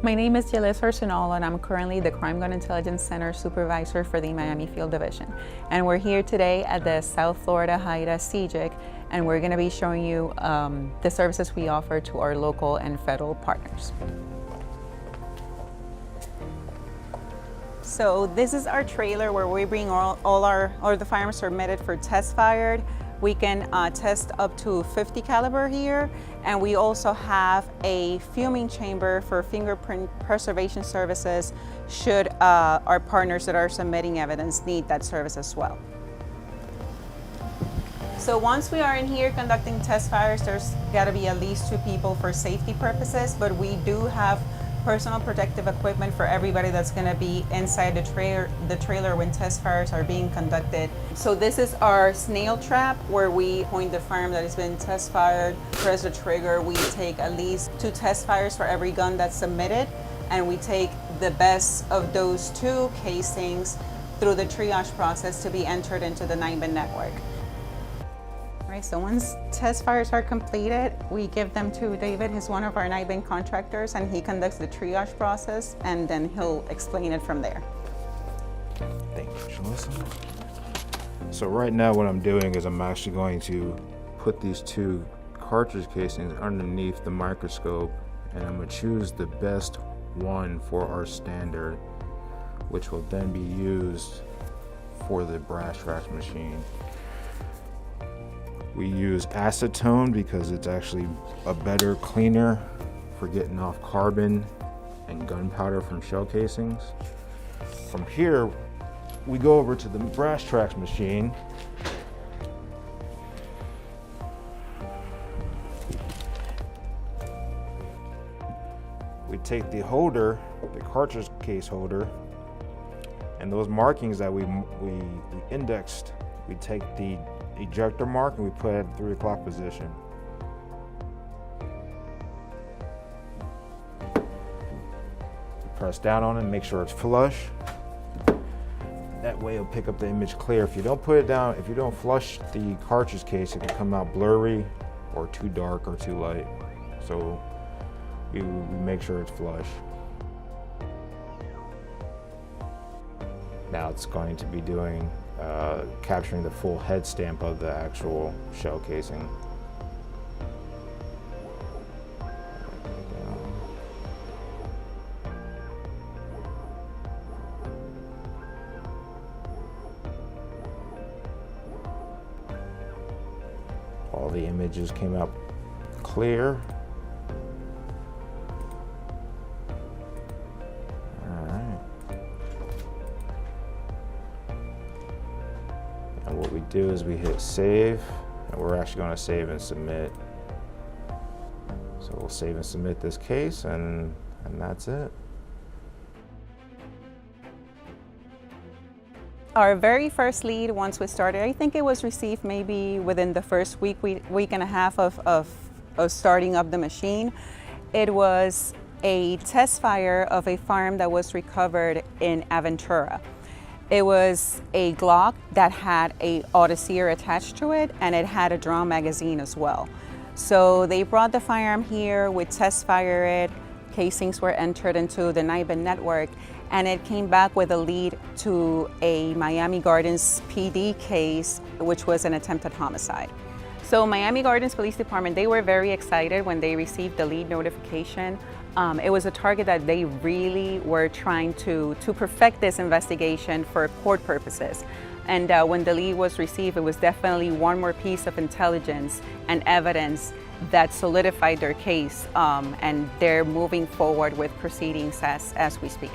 My name is Yelis Arsenal, and I'm currently the Crime Gun Intelligence Center Supervisor for the Miami Field Division. And we're here today at the South Florida HIDA CJIC, and we're going to be showing you the services we offer to our local and federal partners. So this is our trailer where we bring all the firearms submitted for test fired. We can test up to 50 caliber here, and we also have a fuming chamber for fingerprint preservation services should our partners that are submitting evidence need that service as well. So once we are in here conducting test fires, there's got to be at least 2 people for safety purposes, but we do have personal protective equipment for everybody that's going to be inside the trailer when test fires are being conducted. So this is our snail trap where we point the firearm that has been test fired, press the trigger. We take at least 2 test fires for every gun that's submitted, and we take the best of those 2 casings through the triage process to be entered into the NIBIN Network. Right, so once test fires are completed, we give them to David, who's one of our NIBIN contractors, and he conducts the triage process, and then he'll explain it from there. Thank you, Shalissa. So right now what I'm doing is I'm actually going to put these 2 cartridge casings underneath the microscope, and I'm going to choose the best one for our standard, which will then be used for the brass track machine. We use acetone because it's actually a better cleaner for getting off carbon and gunpowder from shell casings. From here, we go over to the brass tracks machine. We take the holder, the cartridge case holder, and those markings that we indexed, we take the ejector mark and we put it at the 3 o'clock position. Press down on it and make sure it's flush. That way it'll pick up the image clear. If you don't put it down, if you don't flush the cartridge case, it can come out blurry or too dark or too light. So we make sure it's flush. Now it's going to be doing capturing the full head stamp of the actual shell casing. All the images came out clear. And what we do is we hit save, and we're actually going to save and submit. So we'll save and submit this case, and that's it. Our very first lead, once we started, I think it was received maybe within the first week and a half of starting up the machine. It was a test fire of a firearm that was recovered in Aventura. It was a Glock that had a auto-sear attached to it, and it had a drawn magazine as well. So they brought the firearm here, we test fire it, casings were entered into the NIBIN network, and it came back with a lead to a Miami Gardens PD case, which was an attempted homicide. So Miami Gardens Police Department, they were very excited when they received the lead notification. It was a target that they really were trying to perfect this investigation for court purposes. And when the lead was received, it was definitely one more piece of intelligence and evidence that solidified their case, and they're moving forward with proceedings as we speak.